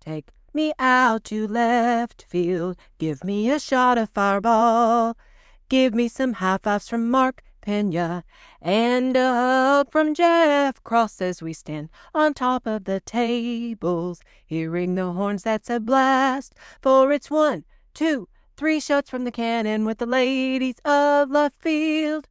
Take me out to left field. Give me a shot of Fireball. Give me some high fives from Mark Pena and a hug from Jeff Cross as we stand on top of the tables. Hearing the horns, that's a blast. For it's 1, 2, 3 shots from the cannon with the ladies of left field.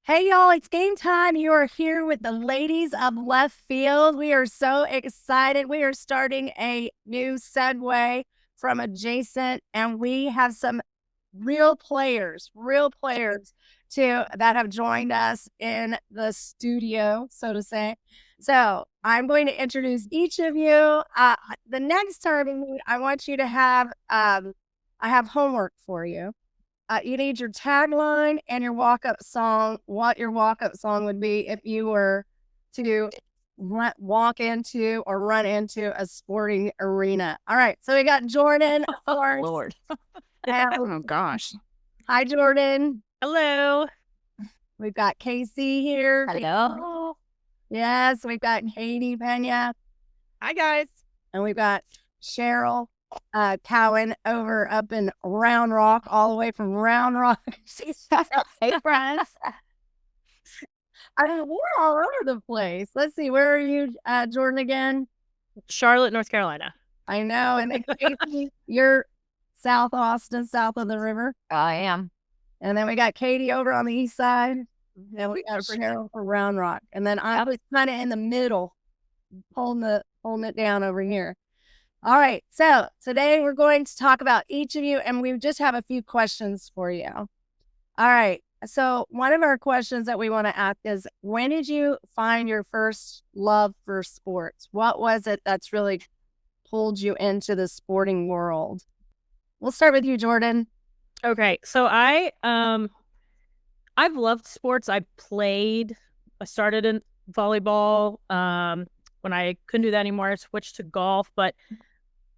Hey, y'all, it's game time. You are here with the ladies of left field. We are so excited. We are starting a new segue from adjacent, and we have some real players that have joined us in the studio, so to say. So I'm going to introduce each of you. The next time I want you to have, I have homework for you. You need your tagline and your walk-up song, what your walk-up song would be if you were to walk into or run into a sporting arena. All right, so we got Jordan. Oh, Lord. Oh, gosh. Hi, Jordan. Hello. We've got Kasey here. Hello. Yes, we've got Katie, Pena. Hi, guys. And we've got Cheryl Cowan over up in Round Rock, all the way from Round Rock. Hey, friends. I mean, we're all over the place. Let's see, where are you, Jordan, again? Charlotte, North Carolina. I know. And then Kasey, you're South Austin, south of the river. I am. And then we got Katie over on the east side. And we got Cheryl for Round Rock. And then I was kind of in the middle, holding it down over here. All right, so today we're going to talk about each of you, and we just have a few questions for you. All right, so one of our questions that we want to ask is, when did you find your first love for sports? What was it that's really pulled you into the sporting world? We'll start with you, Jordan. Okay, so I've loved sports. I started in volleyball. When I couldn't do that anymore, I switched to golf, but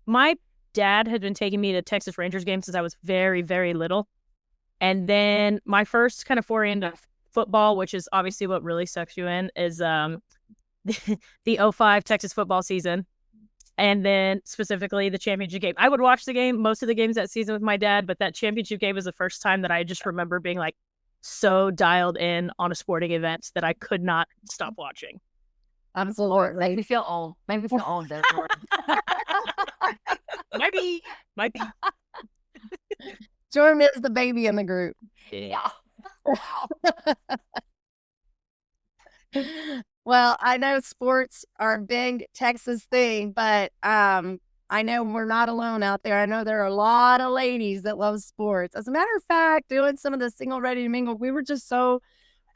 my dad had been taking me to Texas Rangers games since I was very, very little. And then my first kind of foray into football, which is obviously what really sucks you in, is the 05 Texas football season. And then specifically the championship game. I would watch most of the games that season with my dad, but that championship game was the first time that I just remember being like so dialed in on a sporting event that I could not stop watching. Absolutely. Make me feel old. Make me feel old there. Might be. Jordan is the baby in the group. Yeah. Well, I know sports are a big Texas thing, but I know we're not alone out there. I know there are a lot of ladies that love sports. As a matter of fact, doing some of the single ready to mingle, we were just so...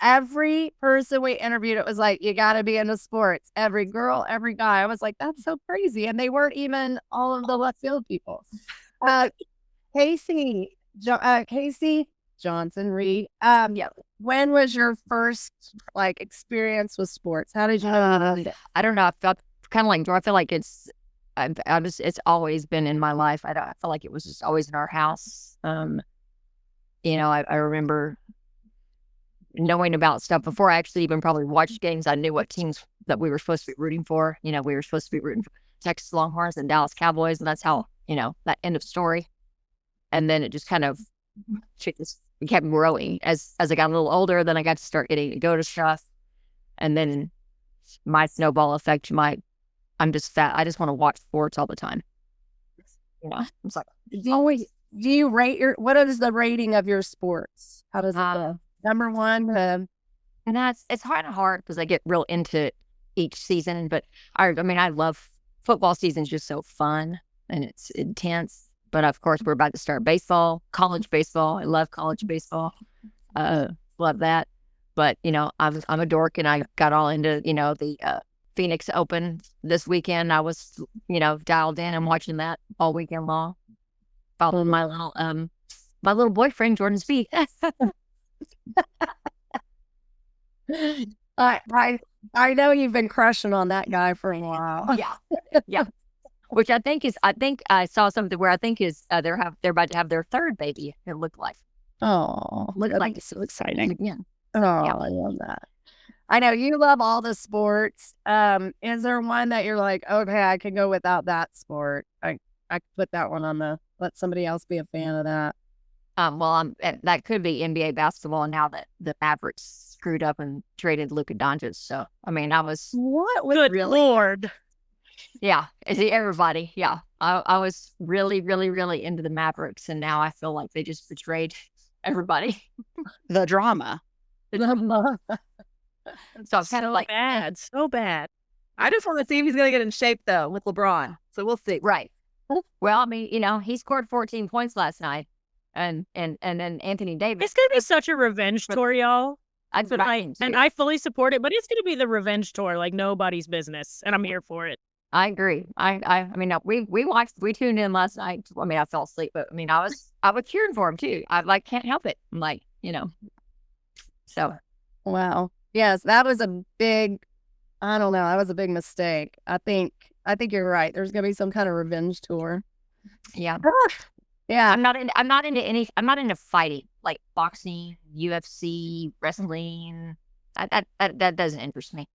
Every person we interviewed, it was like, you got to be into sports. Every girl, every guy. I was like, that's so crazy. And they weren't even all of the left field people. Kasey Johnson Reed. Yeah. When was your first experience with sports? How did you? I don't know. I felt kind of like, I feel like it's always been in my life. I feel like it was just always in our house. I remember knowing about stuff before I actually even probably watched games. I knew what teams that we were supposed to be rooting for. We were supposed to be rooting for Texas Longhorns and Dallas Cowboys, and that's how, that end of story. And then it just kind of kept growing as I got a little older. Then I got to start getting to go to stuff, and then my snowball effect. I'm just fat. I just want to watch sports all the time. It's like, do you rate what is the rating of your sports? How does it number one? And it's hard because I get real into each season. But I love football season's just so fun and it's intense. But of course, we're about to start baseball, college baseball. I love college baseball. Love that. But I'm a dork, and I got all into the Phoenix Open this weekend. I was dialed in and watching that all weekend long. Following my little boyfriend Jordan Speed. I know you've been crushing on that guy for a while. Yeah. Which I think I saw something where I think they're about to have their third baby. It looked like. Oh, Looked like so exciting. Yeah. Oh, yeah. I love that. I know you love all the sports. Is there one that you're like, okay, I can go without that sport? I could put that one on let somebody else be a fan of that. That could be NBA basketball now that the Mavericks screwed up and traded Luka Doncic. So, I mean, I was Good Lord. Yeah, everybody. Yeah, I was really, really, really into the Mavericks, and now I feel like they just betrayed everybody. The drama. So I'm kind of like, so bad. I just want to see if he's going to get in shape, though, with LeBron. So we'll see. Right. Well, I mean, he scored 14 points last night, and then Anthony Davis. It's going to be such a revenge tour, y'all. That's what I think. And I fully support it, but it's going to be the revenge tour like nobody's business, and I'm here for it. I agree. I mean, we tuned in last night. I mean, I fell asleep, but I mean, I was cheering for him too. I can't help it. I'm like, so. Wow. Yes, that was a big, I don't know. That was a big mistake. I think you're right. There's going to be some kind of revenge tour. Yeah. Yeah. I'm not into fighting, like boxing, UFC, wrestling. That doesn't interest me.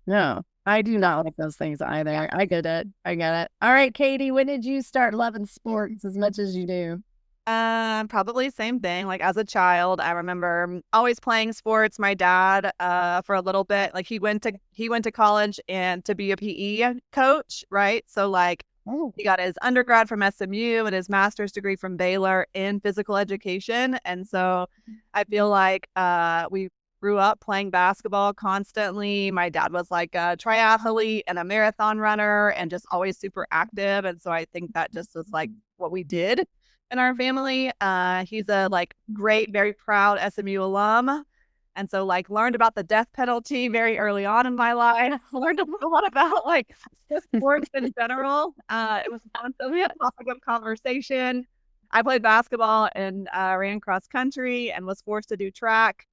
No, I do not like those things either. I get it. All right, Katie, when did you start loving sports as much as you do? Probably same thing. Like as a child, I remember always playing sports. My dad, for a little bit, like he went to college and to be a PE coach, right? So like he got his undergrad from SMU and his master's degree from Baylor in physical education. And so I feel like we grew up playing basketball constantly. My dad was like a triathlete and a marathon runner and just always super active. And so I think that just was like what we did in our family. He's a like great, very proud SMU alum. And so like learned about the death penalty very early on in my life. Learned a lot about like sports in general. It was constantly a topic of conversation. I played basketball and ran cross country and was forced to do track.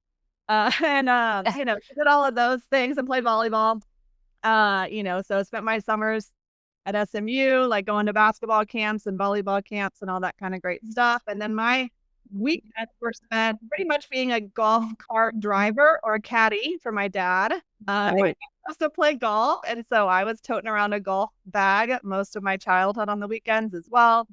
Did all of those things and played volleyball. So spent my summers at SMU, like going to basketball camps and volleyball camps and all that kind of great stuff. And then my weekends were spent pretty much being a golf cart driver or a caddy for my dad. I also play golf, and so I was toting around a golf bag most of my childhood on the weekends as well.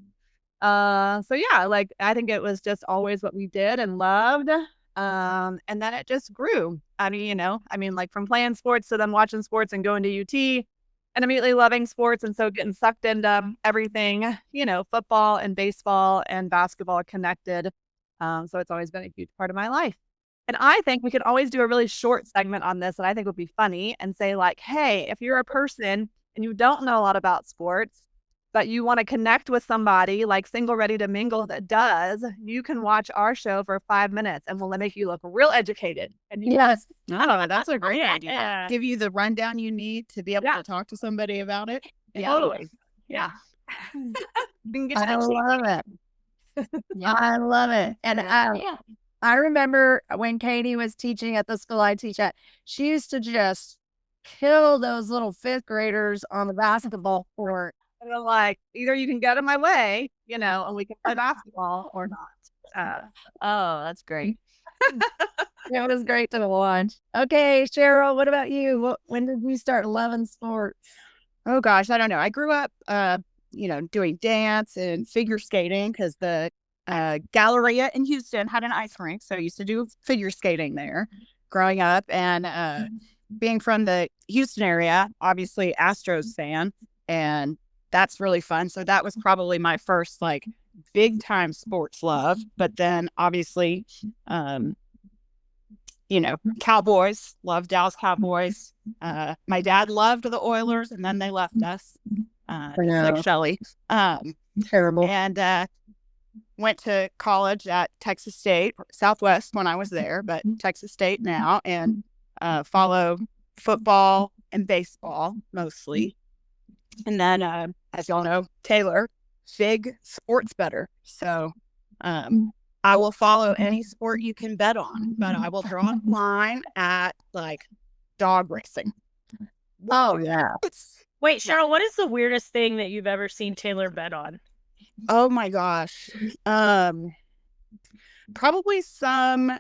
So yeah, like I think it was just always what we did and loved. And then it just grew. I mean, like from playing sports to then watching sports and going to UT and immediately loving sports. And so getting sucked into everything, football and baseball and basketball connected. So it's always been a huge part of my life. And I think we could always do a really short segment on this that I think would be funny and say like, hey, if you're a person and you don't know a lot about sports, but you want to connect with somebody like Single Ready to Mingle that does, you can watch our show for 5 minutes and we'll make you look real educated. And Yes. Oh, that's a great idea. Yeah. Give you the rundown you need to be able to talk to somebody about it. Totally. Yeah. I love it. Yeah. I love it. And I remember when Katie was teaching at the school I teach at, she used to just kill those little fifth graders on the basketball court. And they're like, either you can get in my way, and we can play basketball or not. Oh, that's great. It was great to watch. Okay, Cheryl, what about you? When did you start loving sports? Oh gosh, I don't know. I grew up, doing dance and figure skating because the Galleria in Houston had an ice rink, so I used to do figure skating there growing up. And being from the Houston area, obviously Astros fan, and that's really fun. So that was probably my first like big time sports love. But then obviously, Cowboys, loved Dallas Cowboys. My dad loved the Oilers, and then they left us, like Shelly. Terrible. And went to college at Texas State, Southwest when I was there, but Texas State now, and follow football and baseball mostly. And then, as y'all know, Taylor, big sports bettor. So I will follow any sport you can bet on, but I will draw a line at like dog racing. Oh, yeah. Wait, Cheryl, what is the weirdest thing that you've ever seen Taylor bet on? Oh my gosh. Probably some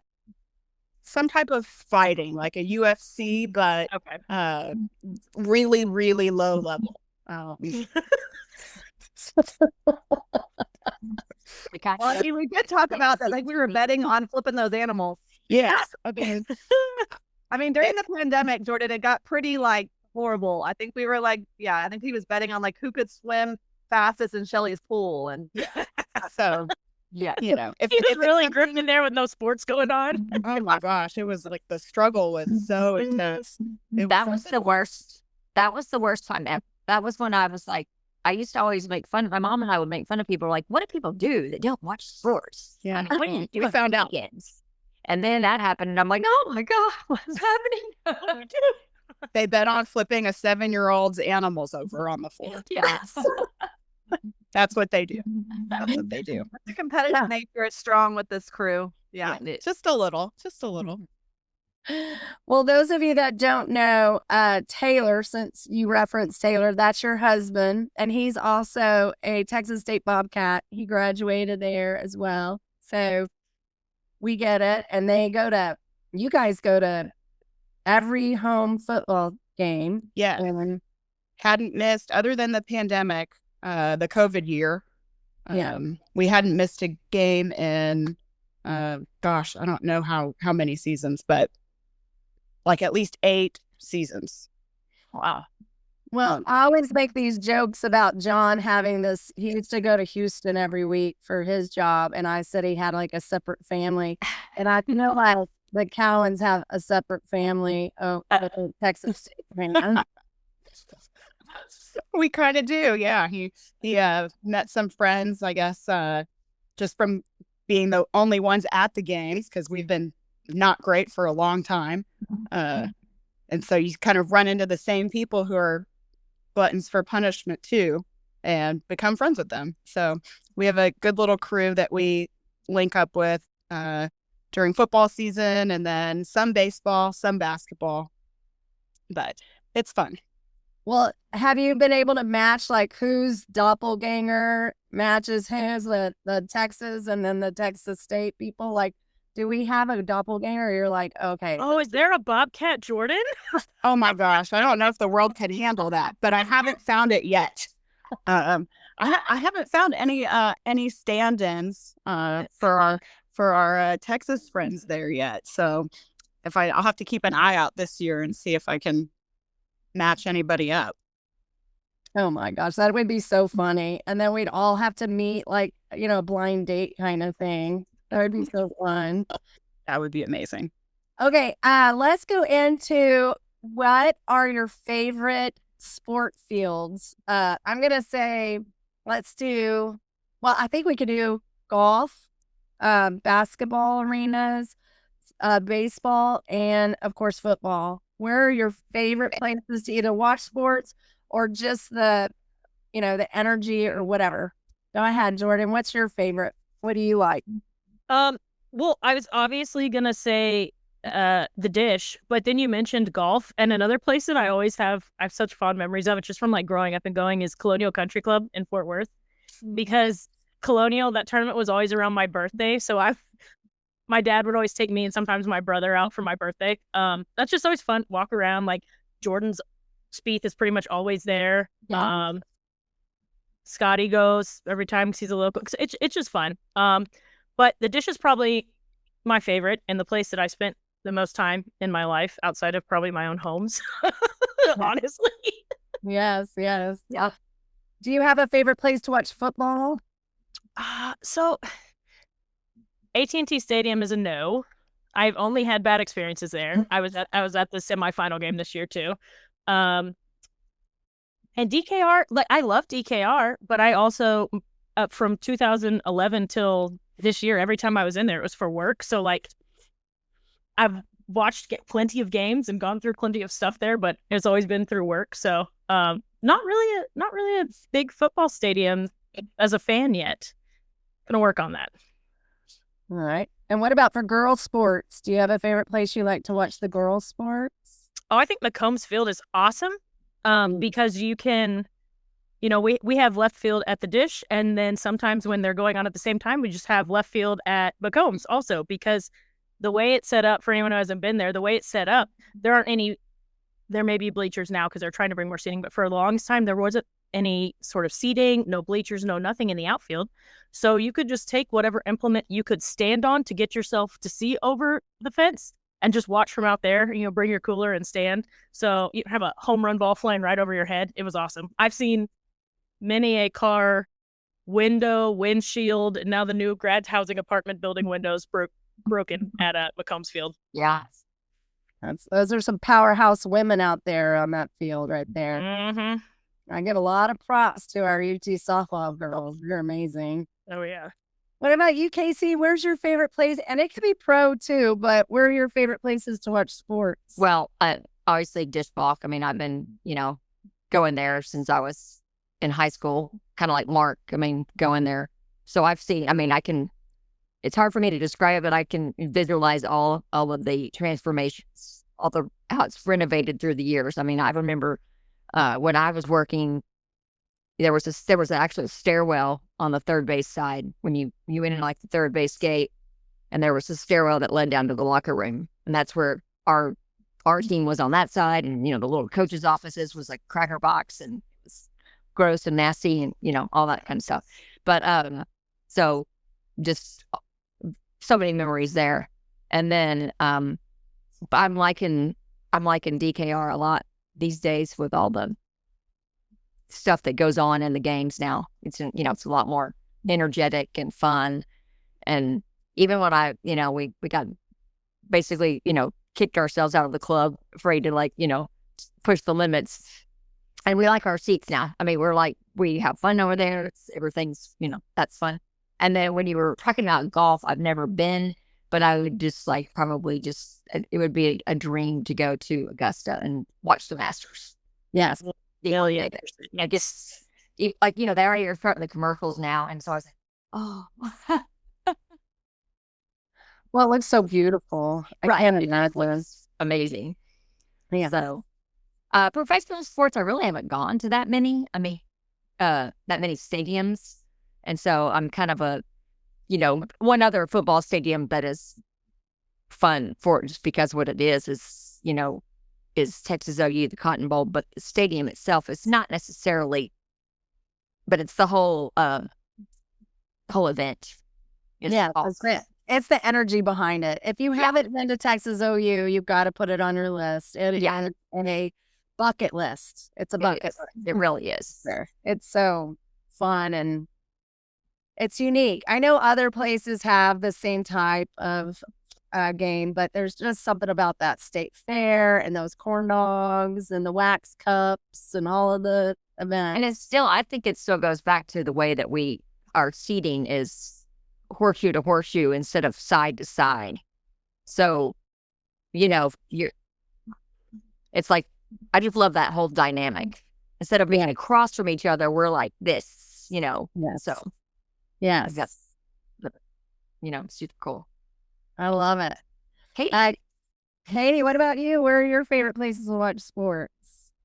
some type of fighting, like a UFC, but Okay. really, really low level. Well, I mean, we did talk about that. Like we were betting on flipping those animals. Yes. I mean, during the pandemic, Jordan, it got pretty like horrible. I think we were like, I think he was betting on like who could swim fastest in Shelly's pool. And So, yeah, you know, if it's really gripping in there with no sports going on. Oh my gosh, it was like the struggle was so intense. That was the worst. That was the worst time ever. That was when I was like, I used to always make fun of my mom and I would make fun of people like, what do people do that don't watch sports? Yeah. I mean, what do you do? We found out. Weekends? And then that happened, and I'm like, oh my God, what's happening? They bet on flipping a 7-year-old's animals over on the floor. Yes. That's what they do. That's what they do. the competitive nature is strong with this crew. Yeah. Just a little. Just a little. Well, those of you that don't know, Taylor, since you referenced Taylor, that's your husband, and he's also a Texas State Bobcat. He graduated there as well. So we get it. And you guys go to every home football game. Yeah. And Hadn't missed, other than the pandemic, the COVID year. Yeah. We hadn't missed a game in, gosh, I don't know how many seasons, but like at least 8 seasons. Wow. well, I always make these jokes about John having this. He used to go to Houston every week for his job. And I said he had like a separate family. And I know like the Cowans have a separate family. Texas State fan. We kind of do, yeah. He met some friends, I guess, just from being the only ones at the games, because we've been not great for a long time. And so you kind of run into the same people who are gluttons for punishment too, and become friends with them. So we have a good little crew that we link up with during football season, and then some baseball, some basketball. But it's fun. Well, have you been able to match like whose doppelganger matches whose, the Texas and then the Texas State people? Like, do we have a doppelganger? Or you're like, okay. Oh, is there a Bobcat Jordan? Oh my gosh, I don't know if the world can handle that, but I haven't found it yet. I haven't found any stand-ins for our Texas friends there yet. So I'll have to keep an eye out this year and see if I can match anybody up. Oh my gosh, that would be so funny. And then we'd all have to meet like, a blind date kind of thing. That would be so fun. That would be amazing. Okay, let's go into what are your favorite sport fields? I'm going to say, I think we could do golf, basketball arenas, baseball, and of course, football. Where are your favorite places to either watch sports or just the energy or whatever? Go ahead, Jordan. What's your favorite? What do you like? Well, I was obviously gonna say the Dish, but then you mentioned golf, and another place that I have such fond memories of it just from like growing up and going is Colonial Country Club in Fort Worth, because Colonial, that tournament was always around my birthday, so my dad would always take me and sometimes my brother out for my birthday. That's just always fun. Walk around. Like Jordan's Spieth is pretty much always there. Yeah. Scotty goes every time because he's a local. It's just fun. But the Dish is probably my favorite and the place that I spent the most time in my life outside of probably my own homes, honestly. Yes. Yeah. Do you have a favorite place to watch football? So AT&T Stadium is a no. I've only had bad experiences there. I was at the semifinal game this year too. And DKR, like I love DKR, but I also from 2011 till this year, every time I was in there, it was for work. So like I've watched plenty of games and gone through plenty of stuff there, but it's always been through work. So not really a big football stadium as a fan yet. Gonna work on that. All right. And what about for girls' sports? Do you have a favorite place you like to watch the girls' sports? Oh, I think McCombs Field is awesome because you can, we have left field at the Dish, and then sometimes when they're going on at the same time, we just have left field at McCombs also, because the way it's set up, for anyone who hasn't been there, the way it's set up, there may be bleachers now because they're trying to bring more seating, but for the longest time, there wasn't any sort of seating, no bleachers, no nothing in the outfield. So you could just take whatever implement you could stand on to get yourself to see over the fence and just watch from out there. Bring your cooler and stand. So you have a home run ball flying right over your head. It was awesome. I've seen many a car window, windshield, and now the new grad housing apartment building windows broken at McCombs Field. Yeah. Those are some powerhouse women out there on that field right there. Mm-hmm. I give a lot of props to our UT softball girls. You're amazing. Oh, yeah. What about you, Kasey? Where's your favorite place? And it could be pro too, but where are your favorite places to watch sports? Well, obviously Dish Balk. I mean, I've been, going there since I was in high school, kind of like Mark. I mean, going there. So I've seen, it's hard for me to describe it. I can visualize all of the transformations, how it's renovated through the years. I mean, I remember when I was working, there was actually a stairwell on the third base side when you went in like the third base gate, and there was a stairwell that led down to the locker room, and that's where our team was on that side, and the little coaches' offices was like cracker box, and it was gross and nasty, and all that kind of stuff. But so just so many memories there. And then I'm liking DKR a lot these days with all the stuff that goes on in the games now. It's it's a lot more energetic and fun. And even when we got basically kicked ourselves out of the club, afraid to push the limits, and we like our seats now. I mean, we have fun over there. Everything's that's fun. And then when you were talking about golf, I've never been, but I would just it would be a dream to go to Augusta and watch the Masters. Yes. They're already starting the commercials now. And so I was like, oh. Well, it looks so beautiful. I can't imagine. It's amazing. Yeah. So, professional sports, I really haven't gone to that many. I mean, that many stadiums. And so I'm kind of one other football stadium that is fun for just because what it is Texas OU, the Cotton Bowl, but the stadium itself is not necessarily, but it's the whole event. That's great. It's the energy behind it. If you haven't been to Texas OU, you've got to put it on your list. It is in a bucket list. It's a bucket list. It really is. It's so fun and it's unique. I know other places have the same type of game, but there's just something about that state fair and those corn dogs and the wax cups and all of the events. And I think it still goes back to the way that our seating is horseshoe to horseshoe instead of side to side. So, it's like, I just love that whole dynamic. Instead of being across from each other, we're like this, Yes. So. Yes. That's, super cool. I love it. Hey, Katie, what about you? Where are your favorite places to watch sports?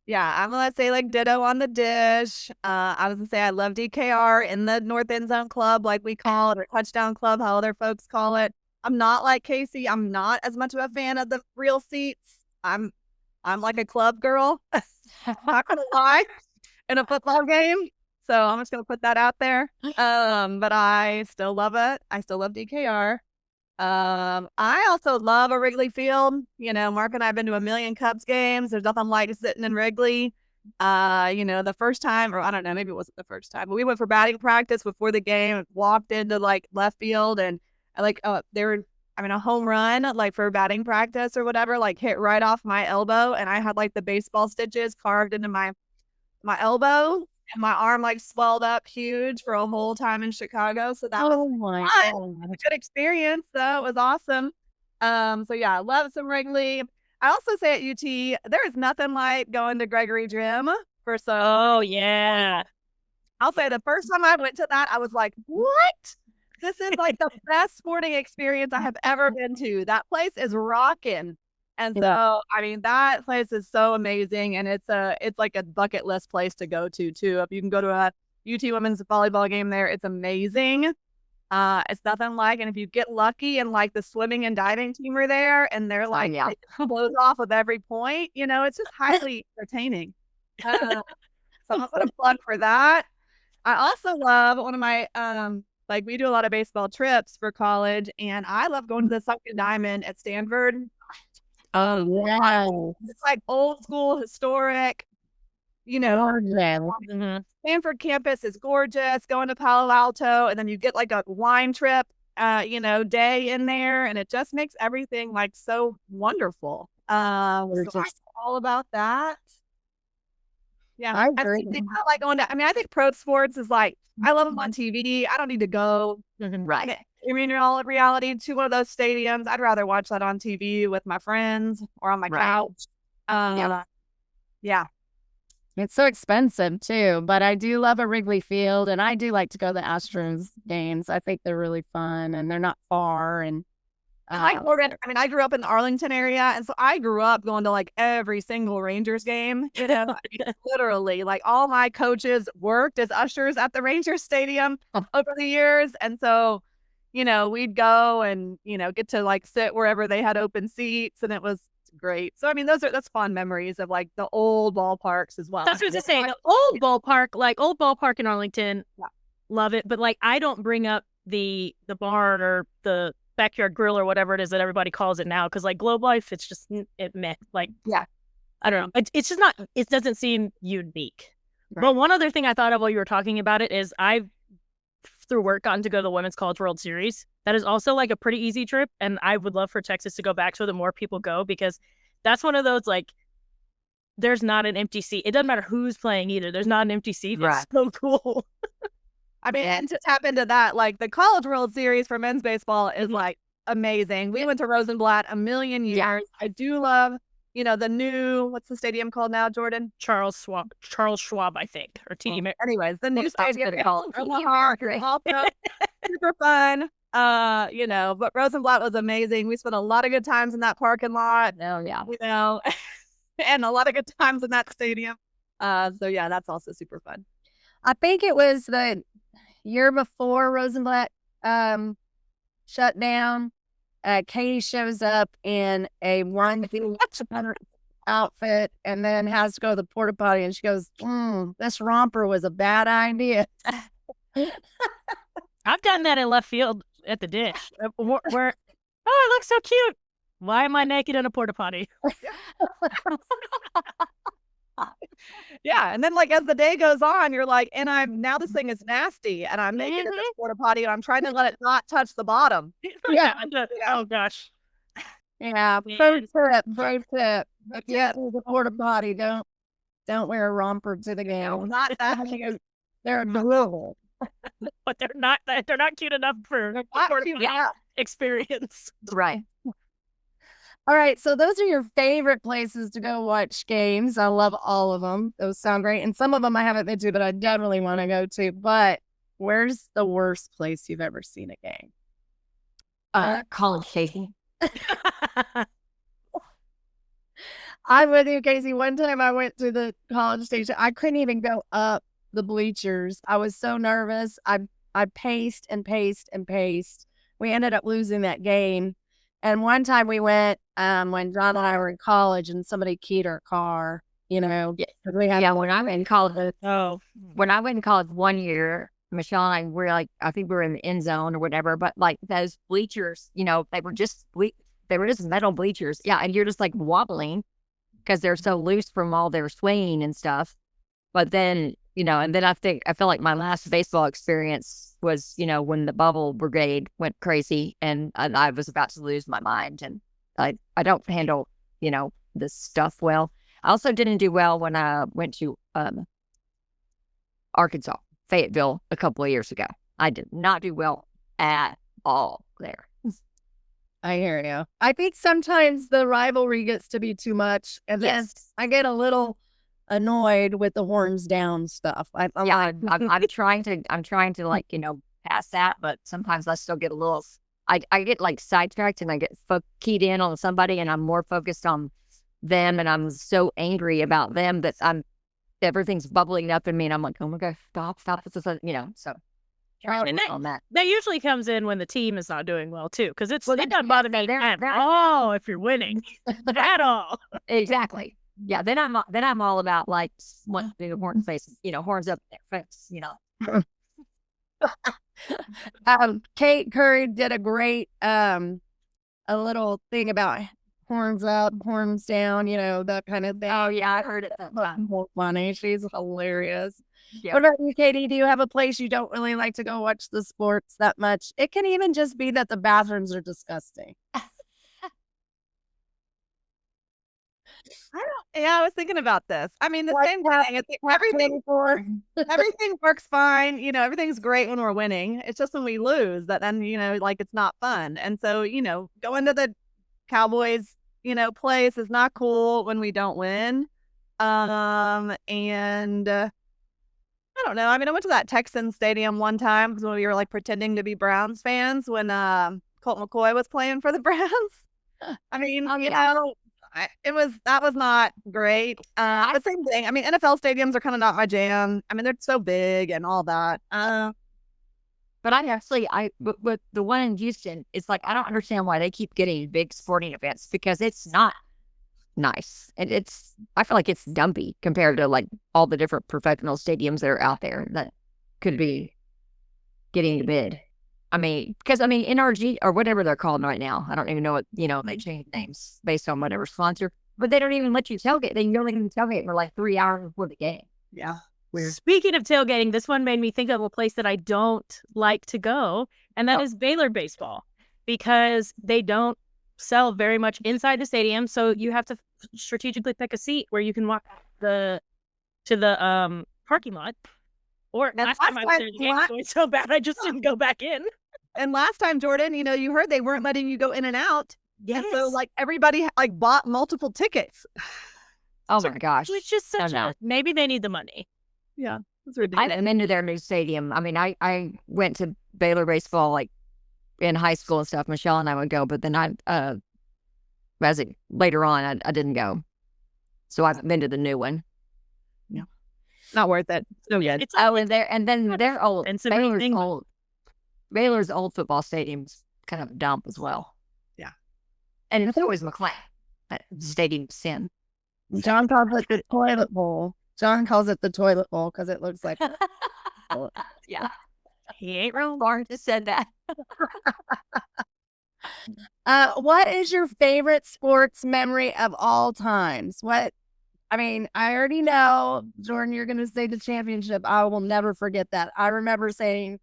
Yeah, I'm going to say like ditto on the dish. I was going to say I love DKR in the North End Zone Club, like we call it, or Touchdown Club, how other folks call it. I'm not like Kasey. I'm not as much of a fan of the real seats. I'm like a club girl. Not going to lie, in a football game. So I'm just going to put that out there. But I still love it. I still love DKR. I also love a Wrigley Field. Mark and I have been to a million Cubs games. There's nothing like sitting in Wrigley. The first time, or I don't know, maybe it wasn't the first time, but we went for batting practice before the game, walked into like left field, and a home run, like for batting practice or whatever, like hit right off my elbow. And I had like the baseball stitches carved into my elbow. And my arm like swelled up huge for a whole time in Chicago. So that was a good experience. So it was awesome. So yeah, I love some Wrigley. I also say at UT, there is nothing like going to Gregory Gym for some. Oh yeah. I'll say the first time I went to that, I was like, what? This is like the best sporting experience I have ever been to. That place is rocking. And so, I mean, that place is so amazing, and it's like a bucket list place to go to too. If you can go to a UT women's volleyball game there, it's amazing. It's nothing like, and if you get lucky and like the swimming and diving team are there and they're like, it blows off with every point, it's just highly entertaining. So I'll put a plug for that. I also love one of my, like we do a lot of baseball trips for college, and I love going to the Sunken Diamond at Stanford. Oh, wow. It's like old school, historic, Stanford campus is gorgeous. Going to Palo Alto, and then you get like a wine trip, day in there, and it just makes everything like so wonderful. So I'm all about that. Yeah, I agree. It's not like going to. I think pro sports is like I love them on TV. I don't need to go. Right. In reality, to one of those stadiums, I'd rather watch that on TV with my friends or on my couch. Yeah. It's so expensive too, but I do love a Wrigley Field, and I do like to go to the Astros games. I think they're really fun, and they're not far. And I grew up in the Arlington area, and so I grew up going to like every single Rangers game. Literally, like all my coaches worked as ushers at the Rangers Stadium over the years, and so we'd go and get to like sit wherever they had open seats, and it was great. So that's fond memories of like the old ballparks as well. That's what I was saying. The old ballpark in Arlington, love it. But like, I don't bring up the barn or the backyard grill or whatever it is that everybody calls it now, because like Globe Life, it's just like I don't know. It's just not. It doesn't seem unique. Right. But one other thing I thought of while you were talking about it is I've through work gotten to go to the Women's College World Series. That is also like a pretty easy trip, and I would love for Texas to go back so that more people go, because that's one of those like there's not an empty seat. It doesn't matter who's playing either. There's not an empty seat. Right. It's so cool. And to tap into that, like the College World Series for men's baseball is like amazing. We went to Rosenblatt a million years. Yeah. I do love the new, what's the stadium called now, Jordan? Charles Schwab, I think, or TD. Anyways, the new stadium. Super fun. But Rosenblatt was amazing. We spent a lot of good times in that parking lot. Oh yeah. And a lot of good times in that stadium. So yeah, that's also super fun. I think it was the year before Rosenblatt shut down. Katie shows up in a onesie outfit and then has to go to the porta potty, and she goes, this romper was a bad idea. I've done that in left field at the dish. Where it looks so cute. Why am I naked in a porta potty? Yeah, and then like as the day goes on, you're like, and now this thing is nasty, and I'm naked in this porta potty, and I'm trying to let it not touch the bottom. Yeah. Oh gosh. Yeah. Pro tip. Yeah, the porta potty. Don't wear a romper to the game. Not that. They're adorable. But they're not cute enough for porta potty experience. Right. All right, so those are your favorite places to go watch games. I love all of them. Those sound great. And some of them I haven't been to, but I definitely want to go to. But where's the worst place you've ever seen a game? College station. I'm with you, Kasey. One time I went to the College Station. I couldn't even go up the bleachers. I was so nervous. I paced and paced and paced. We ended up losing that game. And one time we went when John and I were in college, and somebody keyed our car, when I went in college. When I went in college one year, Michelle and I were like, I think we were in the end zone or whatever, but like those bleachers, they were just metal bleachers. Yeah. And you're just like wobbling because they're so loose from all their swinging and stuff. But then, and then I feel like my last baseball experience was, when the bubble brigade went crazy and I was about to lose my mind, and I don't handle, this stuff well. I also didn't do well when I went to Arkansas, Fayetteville, a couple of years ago. I did not do well at all there. I hear you. I think sometimes the rivalry gets to be too much, and then I get a little annoyed with the horns down stuff. I'm trying to like, pass that, but sometimes I still get a little, I get like sidetracked and I get keyed in on somebody, and I'm more focused on them, and I'm so angry about them that everything's bubbling up in me, and I'm like, oh my gosh, stop, this is so. And on that. that usually comes in when the team is not doing well too, because it Well, doesn't bother me at all if you're winning at all. Exactly. Yeah. Then I'm all about like what the horn faces, horns up their face, Kate Curry did a great a little thing about horns up, horns down, that kind of thing. Oh yeah, I heard it. Funny. She's hilarious. Yep. What about you, Katie? Do you have a place you don't really like to go watch the sports that much? It can even just be that the bathrooms are disgusting. I was thinking about this. I mean, the same thing. It's everything works fine. Everything's great when we're winning. It's just when we lose that then, it's not fun. And so, going to the Cowboys, place is not cool when we don't win. And I don't know. I mean, I went to that Texans stadium one time because when we were like pretending to be Browns fans when Colt McCoy was playing for the Browns. I mean, that was not great. The same thing. I mean, NFL stadiums are kind of not my jam. I mean, they're so big and all that. But with the one in Houston, it's like I don't understand why they keep getting big sporting events because it's not nice. And I feel like it's dumpy compared to like all the different professional stadiums that are out there that could be getting the bid. I mean, because NRG or whatever they're called right now, I don't even know what, they change names based on whatever sponsor, but they don't even let you tailgate. They only can tailgate for like 3 hours before the game. Yeah. Weird. Speaking of tailgating, this one made me think of a place that I don't like to go, and that is Baylor baseball, because they don't sell very much inside the stadium, so you have to strategically pick a seat where you can walk to the parking lot. Or last time I was there, the game was going so bad, I just didn't go back in. And last time, Jordan, you heard they weren't letting you go in and out. Yes. And so like everybody like bought multiple tickets. Oh my gosh. It's just such maybe they need the money. Yeah. It's ridiculous. I'm into their new stadium. I mean, I went to Baylor baseball like in high school and stuff. Michelle and I would go, but then later on, I didn't go. So I've been to the new one. Yeah. Not worth it. So good. And then they're old. Baylor's old football stadium's kind of a dump as well. Yeah. And it's always McLean. That stadium's sin. John calls it the toilet bowl. John calls it the toilet bowl because it looks like. Yeah. He ain't wrong. Lauren just said that. What is your favorite sports memory of all times? I already know, Jordan, you're going to say the championship. I will never forget that. I remember saying,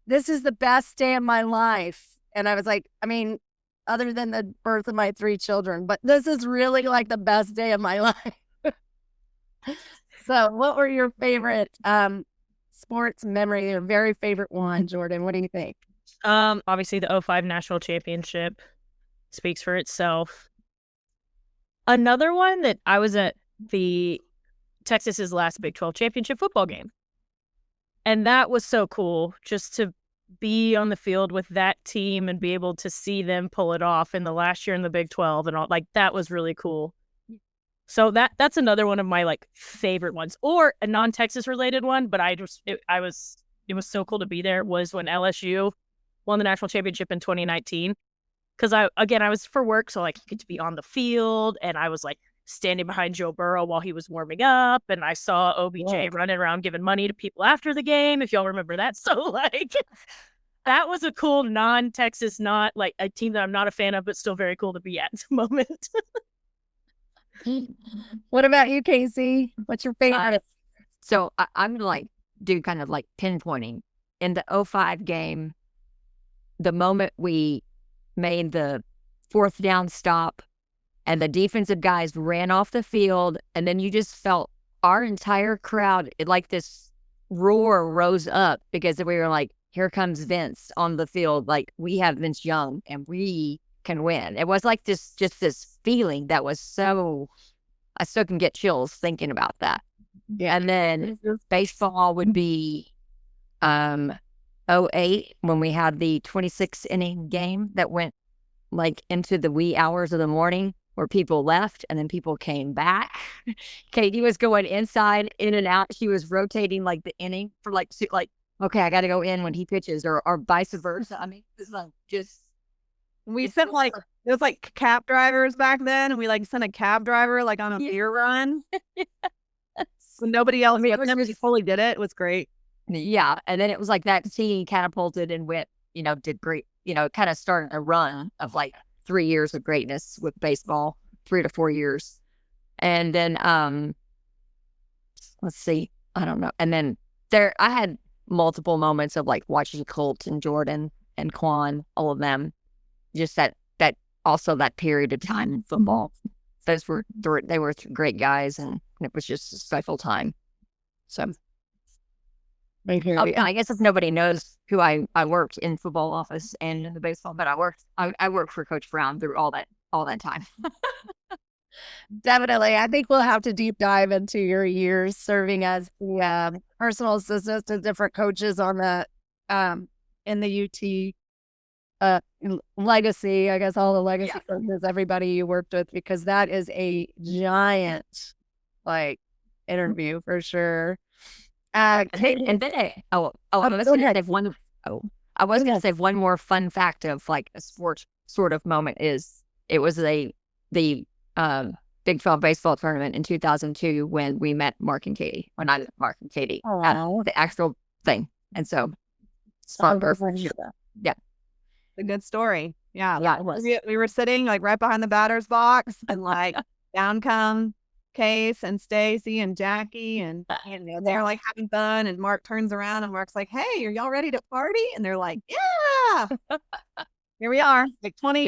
this is the best day of my life. And I was like, other than the birth of my 3 children, but this is really like the best day of my life. So what were your favorite sports memory, your very favorite one, Jordan? What do you think? Obviously the 2005 national championship speaks for itself. Another one that I was at the Texas's last Big 12 championship football game. And that was so cool just to be on the field with that team and be able to see them pull it off in the last year in the Big 12 and all. Like, that was really cool. So that's another one of my like favorite ones, or a non-Texas related one. But it was so cool to be there. Was when LSU won the national championship in 2019. Because I was for work, so like you get to be on the field, and I was like standing behind Joe Burrow while he was warming up, and I saw OBJ running around giving money to people after the game. If y'all remember that, so like that was a cool non-Texas, not like a team that I'm not a fan of, but still very cool to be at the moment. What about you, Kasey? What's your favorite? So I'm like do kind of like pinpointing in the 2005 game, the moment we made the 4th down stop and the defensive guys ran off the field, and then you just felt our entire crowd, like this roar rose up because we were like, here comes Vince on the field. Like, we have Vince Young and we can win. It was like this feeling that was I still can get chills thinking about that. Yeah. And then baseball would be 2008 when we had the 26 inning game that went like into the wee hours of the morning, where people left and then people came back. Katie was going inside, in and out. She was rotating like the inning for like okay, I got to go in when he pitches, or vice versa. I mean, it's like just We sent like it was like cab drivers back then, and we like sent a cab driver like on a beer run. When nobody else, nobody fully did it. It was great. Yeah, and then it was like that team catapulted and went, did great. Kind of started a run of like 3 years of greatness with baseball, 3 to 4 years, and then let's see, I don't know, and then I had multiple moments of like watching Colt and Jordan and Quan, all of them, just that also that period of time in football. They were great guys, and it was just a special time. So. I guess if nobody knows who I worked in football office and in the baseball, but I worked for Coach Brown through all that time. Definitely. I think we'll have to deep dive into your years serving as the personal assistant to different coaches on the in the UT legacy. I guess all the legacy coaches, everybody you worked with, because that is a giant interview for sure. And then I was going to say one more fun fact of like a sports sort of moment is it was the Big 12 baseball tournament in 2002 when we met Mark and Katie, when I met Mark and Katie at the actual thing. And so it's fun. Yeah. A good story. Yeah. Yeah, it was. We were sitting like right behind the batter's box, and like down come Case and Stacy and Jackie, and they're like having fun, and Mark turns around and Mark's like, "Hey, are y'all ready to party?" And they're like, "Yeah." Here we are, like 20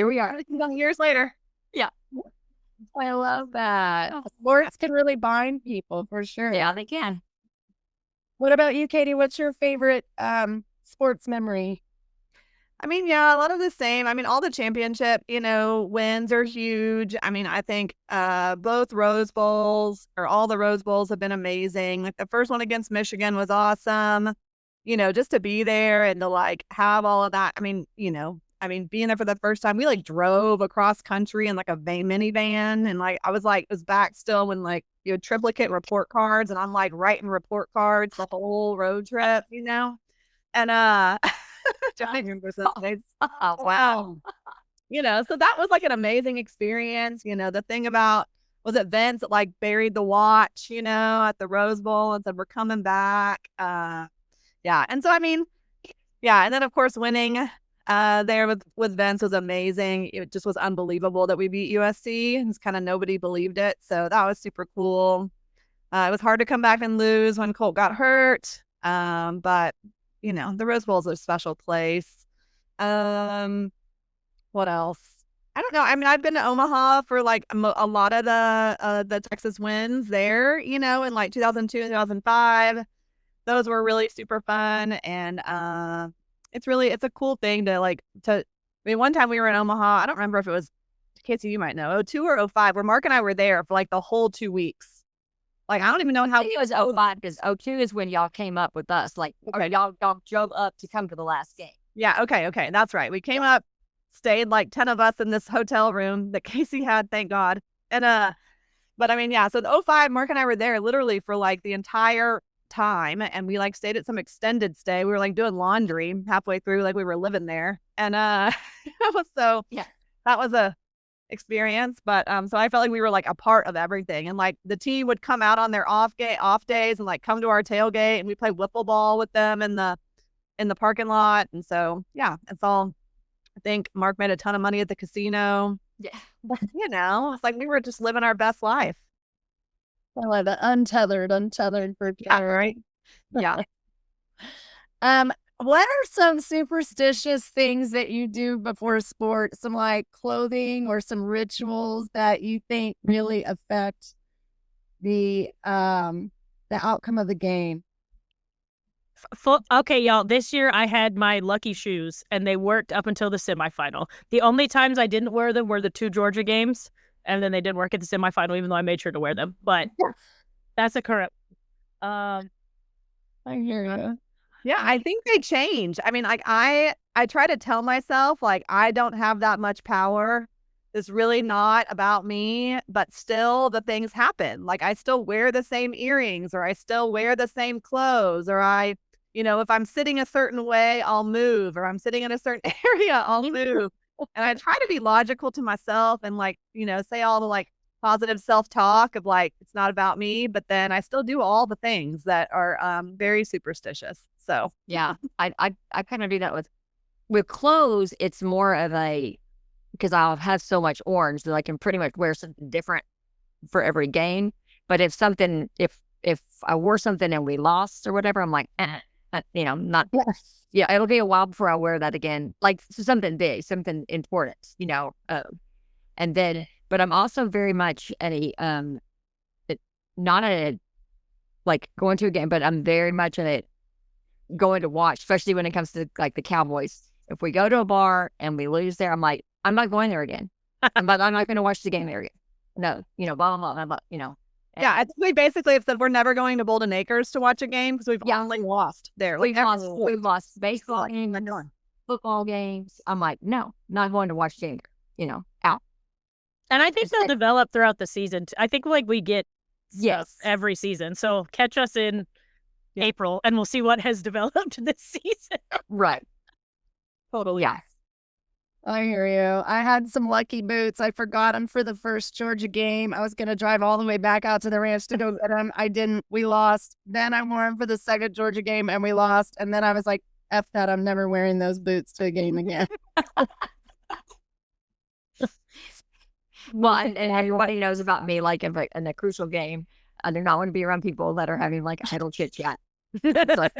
years later. Yeah. I love that. Sports can really bind people for sure. Yeah, they can. What about you, Katie? What's your favorite sports memory? I mean, yeah, a lot of the same. I mean, all the championship, wins are huge. I mean, I think both Rose Bowls, or all the Rose Bowls, have been amazing. Like the first one against Michigan was awesome. Just to be there and to like have all of that. I mean, being there for the first time, we like drove across country in like a minivan, and like it was back still when like you had triplicate report cards, and I'm like writing report cards the whole road trip, and Johnny remembers those days. Oh, wow. So that was like an amazing experience. The thing about, was it Vince that like buried the watch, at the Rose Bowl and said, "We're coming back." Yeah. And so, I mean, yeah. And then of course winning there with Vince was amazing. It just was unbelievable that we beat USC. It's kind of nobody believed it. So that was super cool. It was hard to come back and lose when Colt got hurt. But the Rose Bowl is a special place. What else? I don't know. I mean, I've been to Omaha for like a lot of the Texas wins there, in like 2002 and 2005. Those were really super fun. And it's a cool thing I mean, one time we were in Omaha. I don't remember if it was, Kasey, you might know, 02 or 05, where Mark and I were there for like the whole 2 weeks. Like, I don't even know how. I think it was 05 because 02 is when y'all came up with us. Like, okay, y'all drove up to come to the last game. Yeah. Okay. That's right. We came up, stayed like 10 of us in this hotel room that Kasey had, thank God. And, but I mean, yeah. So the 05, Mark and I were there literally for like the entire time. And we like stayed at some extended stay. We were like doing laundry halfway through, like we were living there. And, that was a experience. But so I felt like we were like a part of everything, and like the team would come out on their off days and like come to our tailgate, and we play wiffle ball with them in the parking lot. And so it's all, I think Mark made a ton of money at the casino. Yeah. It's like we were just living our best life. I love that. Untethered for sure. Right. Yeah. What are some superstitious things that you do before sport? Some like clothing or some rituals that you think really affect the outcome of the game? Okay, y'all. This year I had my lucky shoes, and they worked up until the semifinal. The only times I didn't wear them were the 2 Georgia games, and then they didn't work at the semifinal, even though I made sure to wear them. But that's a current. I hear you. Yeah, I think they change. I mean, like I try to tell myself like I don't have that much power. It's really not about me, but still the things happen. Like I still wear the same earrings, or I still wear the same clothes, or I, You know, if I'm sitting a certain way, I'll move, or I'm sitting in a certain area, I'll move. And I try to be logical to myself and like, you know, say all the like positive self-talk of like, it's not about me, but then I still do all the things that are very superstitious. So Yeah, I kind of do that with clothes. It's more of a, because I'll have so much orange that I can pretty much wear something different for every game. But if I wore something and we lost or whatever, I'm like, you know, not. Yes. Yeah, it'll be a while before I wear that again. Like something big, something important, you know. And then, but I'm also very much not a like going to a game, but I'm very much going to watch, especially when it comes to like the Cowboys. If we go to a bar and we lose there, I'm like, I'm not going there again. I'm not going to watch the game there again. No, you know, blah blah blah. You know. Yeah, I think we basically have said we're never going to Bolden Acres to watch a game because we've only lost there. Like, We've lost baseball games, football games. I'm like, no, not going to watch games. You know, out. And I think they'll develop throughout the season. I think like we get Yes every season. So catch us in April and we'll see what has developed this season. Right. Totally. Yeah. I hear you. I had some lucky boots. I forgot them for the first Georgia game. I was going to drive all the way back out to the ranch to go get them. I didn't. We lost. Then I wore them for the second Georgia game and we lost. And then I was like, F that. I'm never wearing those boots to a game again. Well, and everybody knows about me, like in a crucial game, I do not want to be around people that are having like idle chit chat. Like,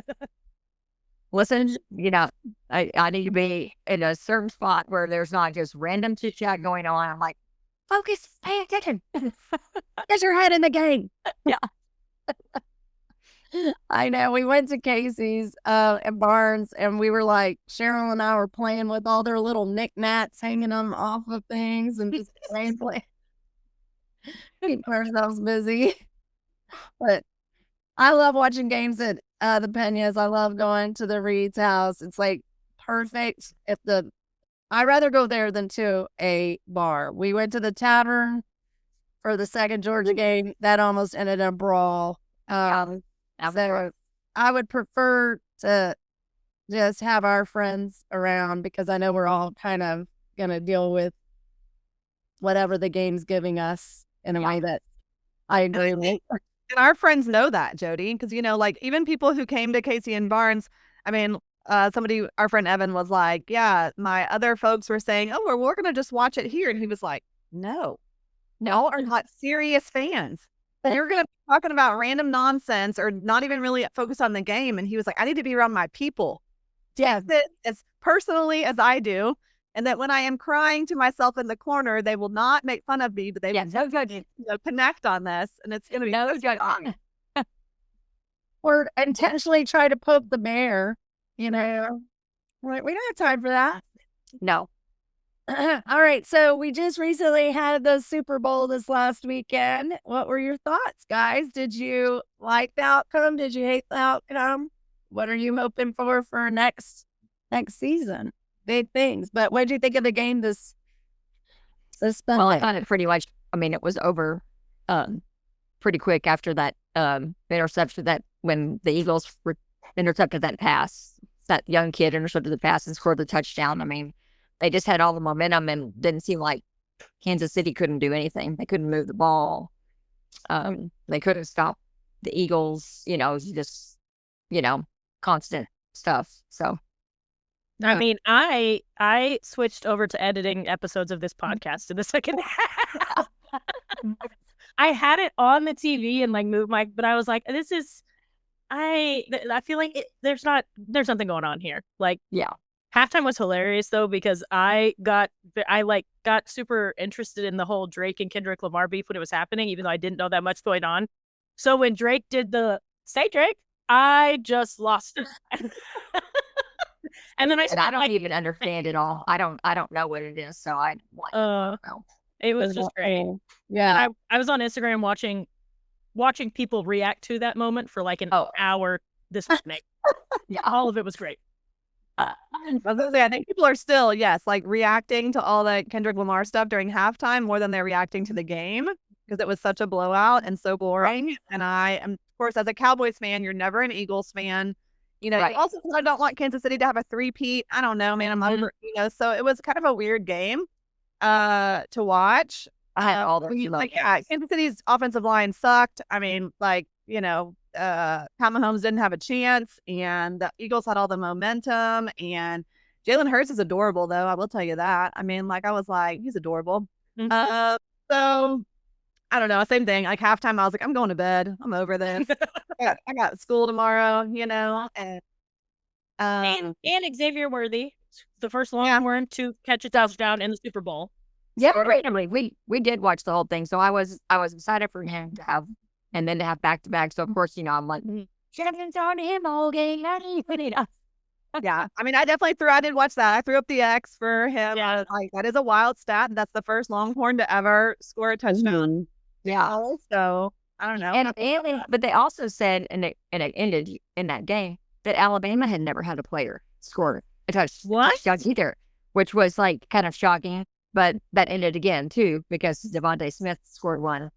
listen, you know, I need to be in a certain spot where there's not just random chit chat going on. I'm like, focus, pay attention. Get your head in the game. Yeah. I know. We went to Kasey's at Barnes and we were like, Cheryl and I were playing with all their little knickknacks, hanging them off of things and just playing, keeping ourselves busy. But I love watching games at the Penas. I love going to the Reed's house. It's like perfect. I'd rather go there than to a bar. We went to the tavern for the second Georgia game. That almost ended in a brawl. So I would prefer to just have our friends around because I know we're all kind of going to deal with whatever the game's giving us in a way that I agree with. And our friends know that, Jody, because, you know, like even people who came to Kasey and Barnes, I mean, our friend Evan was like, yeah, my other folks were saying, oh, we're going to just watch it here. And he was like, no, are not serious fans. You're going to be talking about random nonsense or not even really focused on the game. And he was like, I need to be around my people. Yeah. As personally as I do. And that when I am crying to myself in the corner, they will not make fun of me, but they will connect on this. And it's going to be no judging. Or intentionally try to poke the bear, you know. Like, we don't have time for that. No. All right. So we just recently had the Super Bowl this last weekend. What were your thoughts, guys? Did you like the outcome? Did you hate the outcome? What are you hoping for next season? Big things. But what did you think of the game this Sunday? Well, I thought it pretty much, I mean, it was over pretty quick after that interception, that when the Eagles intercepted that pass, that young kid intercepted the pass and scored the touchdown. I mean, they just had all the momentum and didn't seem like Kansas City couldn't do anything. They couldn't move the ball. They couldn't stop the Eagles, you know, just, you know, constant stuff. So, I mean, I switched over to editing episodes of this podcast in the second half. I had it on the TV and like moved but I was like, I feel like there's something going on here. Like, yeah. Halftime was hilarious though, because I got super interested in the whole Drake and Kendrick Lamar beef when it was happening, even though I didn't know that much going on. So when Drake did the "Say Drake," I just lost it. And then I don't even understand it all. I don't know what it is. So I don't know. It was just great. Yeah. I was on Instagram watching people react to that moment for like an hour this morning. Yeah, all of it was great. I was gonna say, I think people are still, like reacting to all the Kendrick Lamar stuff during halftime more than they're reacting to the game because it was such a blowout and so boring. And I am, of course, as a Cowboys fan, you're never an Eagles fan. You know, Right. also I don't want Kansas City to have a three-peat. I don't know, man. I'm over, you know, so it was kind of a weird game to watch. I had all the Like, yeah, Kansas City's offensive line sucked. I mean, like, you know, Pat Mahomes didn't have a chance, and the Eagles had all the momentum, and Jalen Hurts is adorable, though. I will tell you that. I mean, like, I was like, he's adorable. So I don't know, same thing. Like halftime, I was like, I'm going to bed. I'm over this. I got school tomorrow, you know, and Xavier Worthy, the first Longhorn to catch a touchdown in the Super Bowl. Yeah, randomly. We did watch the whole thing, so I was excited for him to have, and then to have back to back. So of course, you know, I'm like, champions on him all game. yeah. I mean, I did watch that. I threw up the X for him. Yeah. Like that is a wild stat. That's the first Longhorn to ever score a touchdown. Yeah. So I don't know. But they also said, and it ended in that game, that Alabama had never had a player score a touchdown either, which was like kind of shocking. But that ended again too, because Devontae Smith scored one.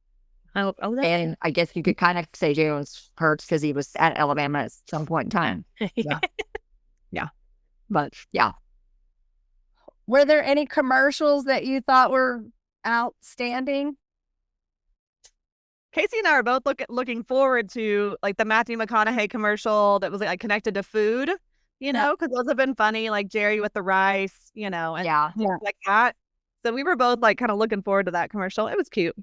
And I guess you could kind of say Jalen Hurts because he was at Alabama at some point in time. Yeah. Yeah. But yeah. Were there any commercials that you thought were outstanding? Kasey and I are both looking forward to like the Matthew McConaughey commercial that was like connected to food, you know, because those have been funny, like Jerry with the rice, you know, and like that. So we were both like kind of looking forward to that commercial. It was cute.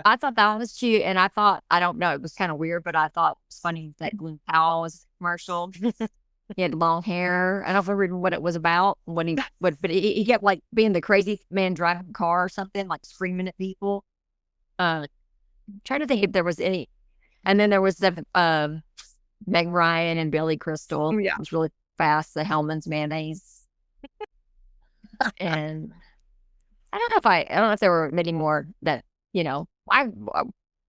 I thought that was cute, and I thought, I don't know, it was kind of weird, but I thought it was funny that Glenn Powell was commercial. He had long hair. I don't remember what it was about. But he kept like being the crazy man driving a car or something, like screaming at people. Trying to think if there was any. And then there was the Meg Ryan and Billy Crystal. Yeah, it was really fast. The Hellman's mayonnaise. And I don't know if there were many more that, you know, I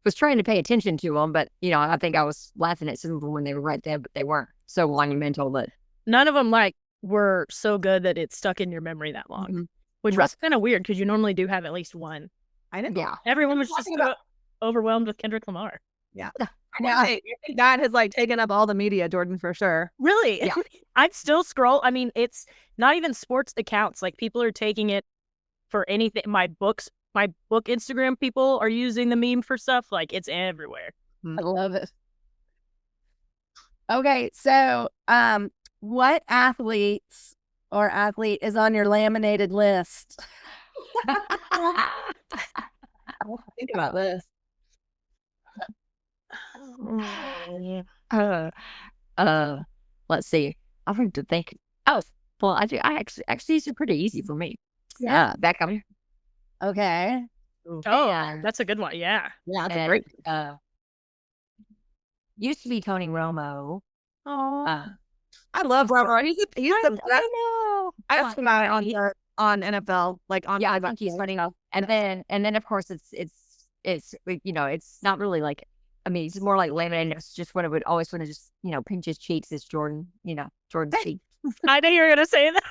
was trying to pay attention to them, but, you know, I think I was laughing at some of them when they were right there, but they weren't so monumental. But none of them like were so good that it stuck in your memory that long, which was kind of weird because you normally do have at least one. I didn't. Yeah, everyone was just overwhelmed with Kendrick Lamar. Yeah. I think that has like taken up all the media, Jordan, for sure. Really? Yeah. I'd still scroll. I mean, it's not even sports accounts. Like people are taking it for anything. My book Instagram people are using the meme for stuff. Like it's everywhere. I love it. Okay, so what athlete is on your laminated list? Think about this. Let's see. I have to think. Oh, well, I actually these are pretty easy for me. Yeah, back up here. Okay. Oh, that's a good one. Yeah. Yeah, that's great. Used to be Tony Romo. Oh, I love Romo. He's the best. I know. Best guy on NFL. Like on. Yeah, I think he's running off. And then of course it's you know, it's not really like, I mean, it's more like laminated. It's just what I would always want to just, you know, pinch his cheeks is Jordan's cheek. I knew you were gonna say that.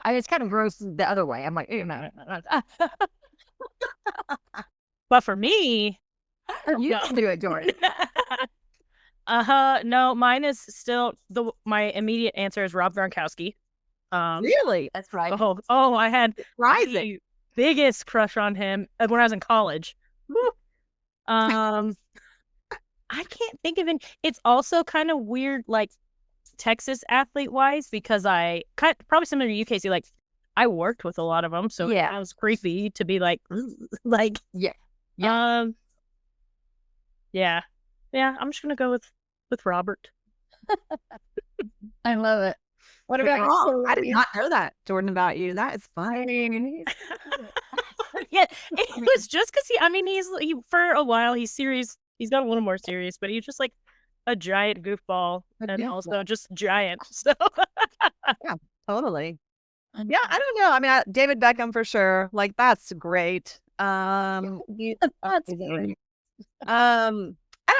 It's kind of gross the other way. I'm like, no. But for me, you can do it, Jordan. No, mine is still my immediate answer is Rob Gronkowski. Really? That's right. Oh, I had rising biggest crush on him when I was in college. I can't think of it. It's also kind of weird, like Texas athlete wise, because probably similar to you, Kasey. Like I worked with a lot of them, so it was creepy to be like yeah. I'm just gonna go with Robert. I love it. What about you? I did not know that, Jordan, about you. That is funny. Yeah, it was just because he for a while he's serious. He's got a little more serious, but he's just like a giant goofball and also just giant. So yeah, totally. Yeah, I don't know. I mean, David Beckham for sure. Like that's great. I don't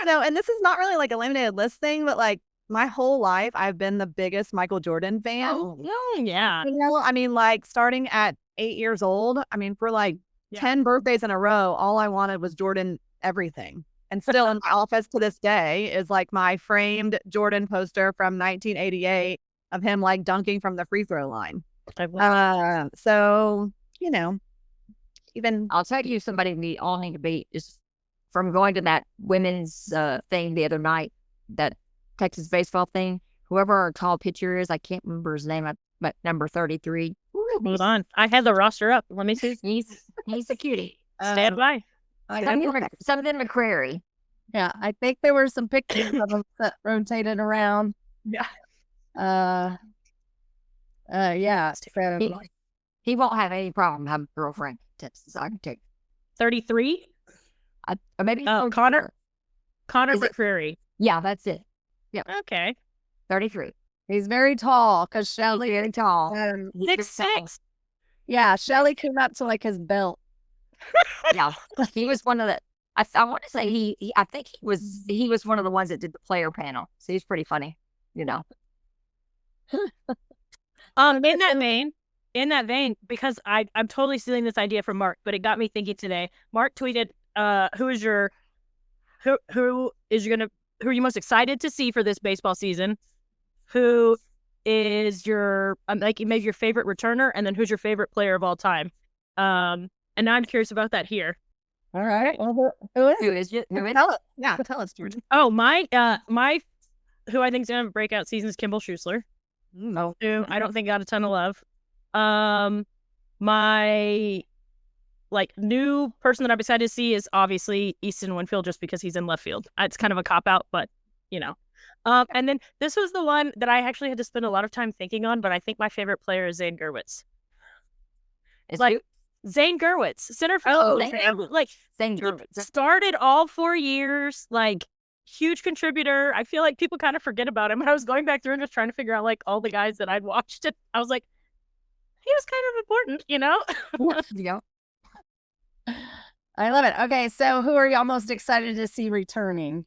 know. And this is not really like a laminated list thing, but like my whole life I've been the biggest Michael Jordan fan. Oh yeah. You know, I mean, like starting at 8 years old. I mean, for like 10 birthdays in a row, all I wanted was Jordan everything. And still in my office to this day is like my framed Jordan poster from 1988 of him like dunking from the free throw line. So, you know, even I'll tell you somebody we all need to beat is from going to that women's thing the other night, that Texas baseball thing. Whoever our tall pitcher is, I can't remember his name, but number 33. Hold on. I had the roster up. Let me see. He's a cutie. Stand by. Something McCrary. Yeah, I think there were some pictures of them that rotated around. Yeah. Yeah. So, He won't have any problem having a girlfriend. Texas, I can take 33? or maybe Connor Is it- McCreary. Yeah, that's it. Okay. 33. he's very tall because Shelly. Very tall. 6'6". Yeah, Shelly came up to like his belt. Yeah, he was one of the. I want to say I think he was one of the ones that did the player panel. So he's pretty funny, you know. In that vein, because I'm totally stealing this idea from Mark, but it got me thinking today. Mark tweeted, who are you most excited to see for this baseball season? Who is your maybe your favorite returner, and then who's your favorite player of all time? And now I'm curious about that here. All right. Well, who is? Who is it? Tell us, Jordan. Oh, my who I think is gonna have a breakout season is Kimball Schusler. No. Who I don't think got a ton of love. My new person that I'm excited to see is obviously Easton Winfield, just because he's in left field. It's kind of a cop out, but you know. And then this was the one that I actually had to spend a lot of time thinking on, but I think my favorite player is Zane Gerwitz. It's Zane Gerwitz, center field. Oh, Zane Gerwitz started all 4 years, huge contributor. I feel like people kind of forget about him. When I was going back through and just trying to figure out all the guys that I'd watched, it I was like, he was kind of important, you know? Yeah. I love it. Okay, so who are y'all most excited to see returning?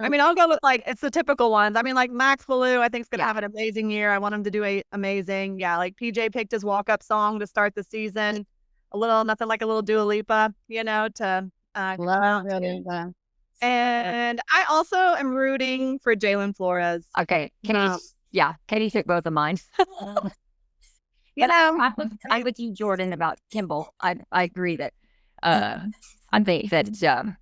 I mean, I'll go with it's the typical ones. I mean, Max Ballou, I think is gonna have an amazing year. I want him to do amazing. Yeah, PJ picked his walk-up song to start the season. Nothing like a little Dua Lipa, you know, to Love it. and I also am rooting for Jalen Flores. Okay. Katie took both of mine. You know, I'm with you, Jordan, about Kimball. I agree that I think that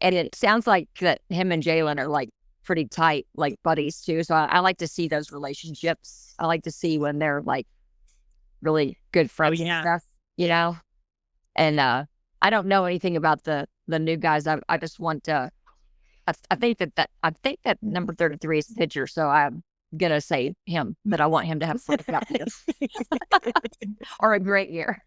and it sounds like that him and Jalen are pretty tight, buddies too. So I like to see those relationships. I like to see when they're really good friends and stuff, you know. And I don't know anything about the new guys. I just want to. I think that number 33 is the pitcher. So I'm gonna say him, but I want him to have or a great year.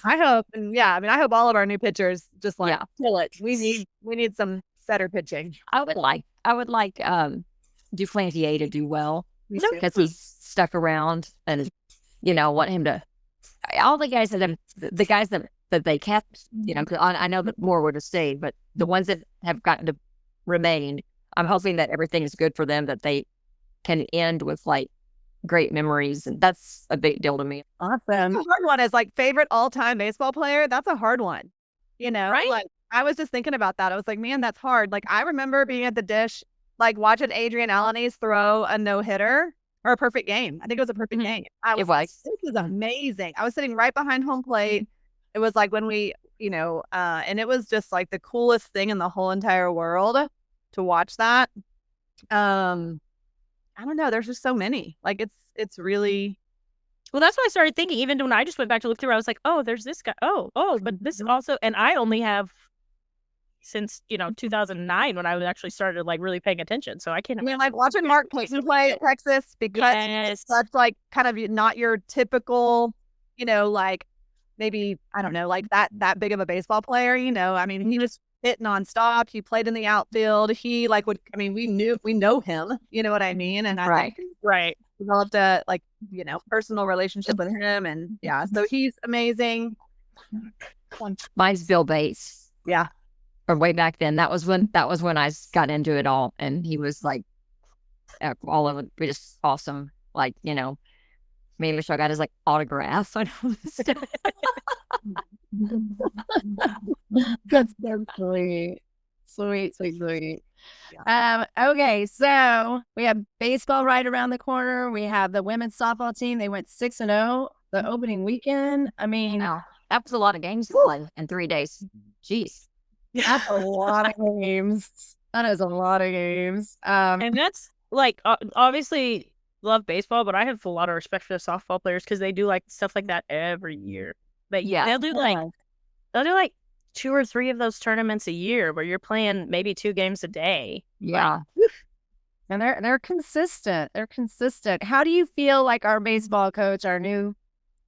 I hope, and I hope all of our new pitchers just kill it. We need some better pitching. I would like Duplantier to do well because he's stuck around, and want him to. All the guys that they kept, 'cause I know that more would have stayed, but the ones that have gotten to remain, I'm hoping that everything is good for them, that they can end with great memories, and that's a big deal to me. Awesome. The hard one is favorite all-time baseball player. That's a hard one, right? I was just thinking about that. I was like, man, that's hard. I remember being at the Dish, watching Adrian Alanis throw a no-hitter or a perfect game. I think it was a perfect game. It was. This is amazing. I was sitting right behind home plate. It was when we, and it was just the coolest thing in the whole entire world to watch that. I don't know. There's just so many. It's really. Well, that's why I started thinking. Even when I just went back to look through, I was like, "Oh, there's this guy. Oh, but this also." And I only have since 2009 when I actually started really paying attention. So I can't. I mean, watching Mark Clayton play at Texas because it's such kind of not your typical, maybe I don't know, that big of a baseball player. I mean, he was hit nonstop. He played in the outfield. He we know him, you know what I mean? And I think developed a personal relationship with him, and so he's amazing. Mine's Bill Bates. Yeah. Or way back then. That was when I got into it all, and he was all of it just awesome. Maybe I got his autograph. I know. That's so sweet. Sweet. Okay, so we have baseball right around the corner. We have the women's softball team. They went 6-0 the opening weekend. I mean, Wow. That was a lot of games to play in 3 days. Jeez. that's a lot of games. That is a lot of games. And that's like obviously love baseball, but I have a lot of respect for the softball players because they do like stuff like that every year. But Yeah. they'll do like 2 or 3 of those tournaments a year where you're playing maybe 2 games a day. Yeah. And they're consistent. They're consistent. How do you feel like our baseball coach, our new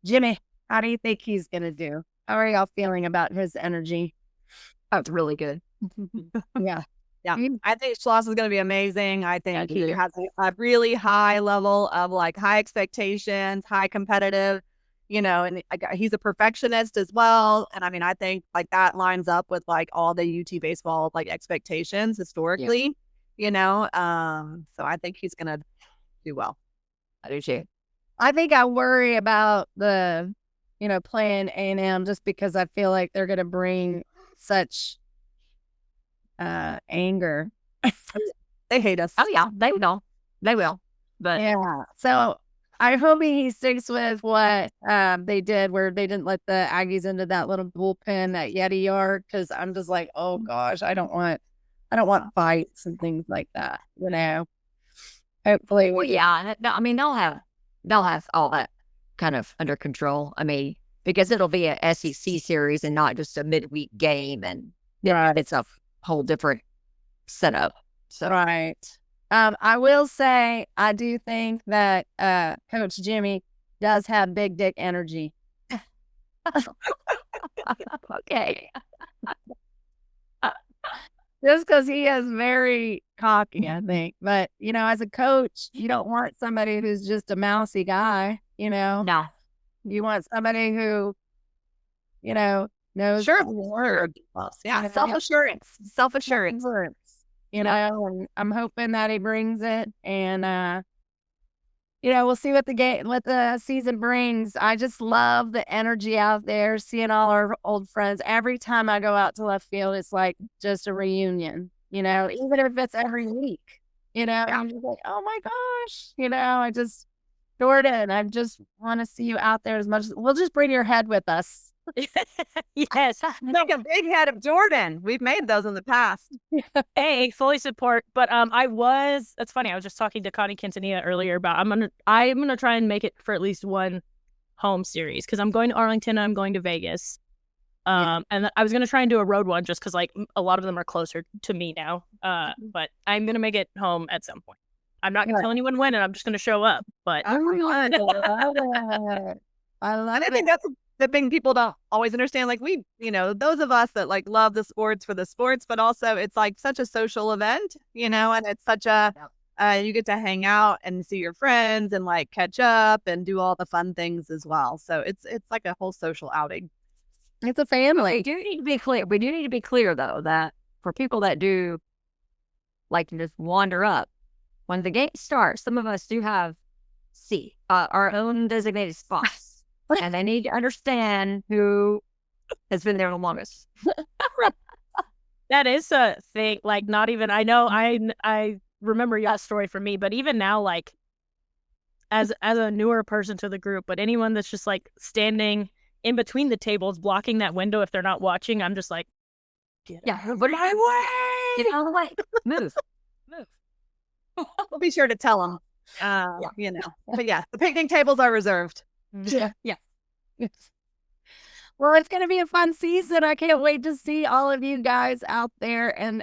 Jimmy? How do you think he's gonna do? How are y'all feeling about his energy? That's really good. Yeah. Yeah, I think Schloss is going to be amazing. I think he has a really high level of like high expectations, high competitive, and he's a perfectionist as well. And I mean, I think like that lines up with like all the UT baseball like expectations historically, so I think he's going to do well. I do too. I think I worry about the, playing A&M just because I feel like they're going to bring such anger. They hate us. Oh yeah, they will. But yeah, so I hope he sticks with what they did, where they didn't let the Aggies into that little bullpen at Yeti Yard, because I'm just like, oh gosh, I don't want fights and things like that. Hopefully, well, yeah. I mean, they'll have all that kind of under control. I mean, because it'll be a SEC series and not just a midweek game, and it's a whole different setup. So right. I will say I do think that Coach Jimmy does have big dick energy. Okay. Just because he is very cocky, I think. But, as a coach, you don't want somebody who's just a mousy guy, No. You want somebody who, knows Sure. Word. Yeah. Self-assurance. And I'm hoping that he brings it, and we'll see what the season brings. I just love the energy out there, seeing all our old friends. Every time I go out to left field, it's like just a reunion, even if it's every week, I'm just like, oh my gosh, Jordan, I just want to see you out there as much as we'll just bring your head with us. Yes. Like a big head of Jordan. We've made those in the past. Hey, fully support. But that's funny. I was just talking to Connie Quintanilla earlier about I'm gonna try and make it for at least one home series because I'm going to Arlington and I'm going to Vegas. And I was gonna try and do a road one just because like a lot of them are closer to me now. But I'm gonna make it home at some point. I'm not gonna tell anyone when, and I'm just gonna show up. But I love it. I think that's the thing people don't always understand. Like those of us that like love the sports for the sports, but also it's like such a social event, and it's such a you get to hang out and see your friends and like catch up and do all the fun things as well. So it's like a whole social outing. It's a family. We do need to be clear though that for people that do like to just wander up when the game starts, some of us do have our own designated spots. And they need to understand who has been there the longest. That is a thing. Like, not even, I know I remember y'all's story from me, but even now, like, as a newer person to the group, but anyone that's just like standing in between the tables, blocking that window if they're not watching, I'm just like, get out of my way. Get out of the way. Move. We'll be sure to tell them. But yeah, the picnic tables are reserved. Yeah. Well, it's going to be a fun season. I can't wait to see all of you guys out there. And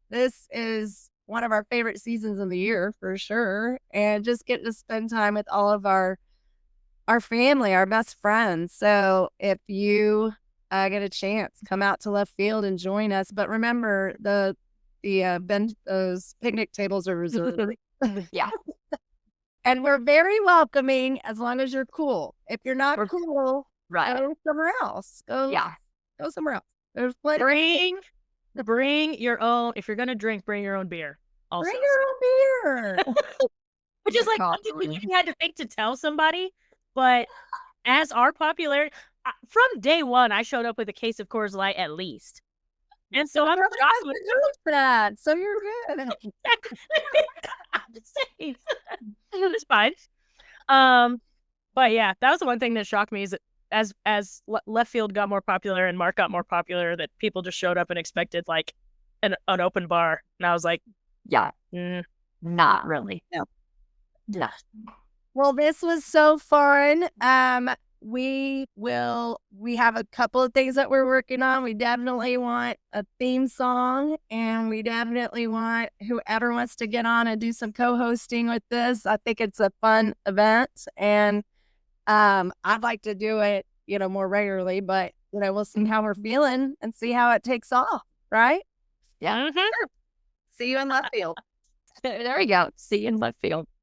this is one of our favorite seasons of the year for sure. And just get to spend time with all of our family, our best friends. So if you get a chance, come out to left field and join us. But remember, those picnic tables are reserved. Yeah. And we're very welcoming as long as you're cool. If you're not cool, go somewhere else. Go somewhere else. There's plenty. Bring your own. If you're gonna drink, bring your own beer. Also, Bring your own beer. Which is like something we even had to think to tell somebody. But as our popularity, from day one, I showed up with a case of Coors Light at least. And so I'm shocked with that. So you're good. I'm just saying. It's fine. But yeah, that was the one thing that shocked me is that as left field got more popular and Mark got more popular, that people just showed up and expected like an open bar, and I was like, Yeah. Not really. No. Yeah. Well, this was so fun. We have a couple of things that we're working on. We definitely want a theme song, and we definitely want whoever wants to get on and do some co-hosting with this. I think it's a fun event, and I'd like to do it, more regularly, but we'll see how we're feeling and see how it takes off, right? Yeah. See you in left field. There we go. See you in left field.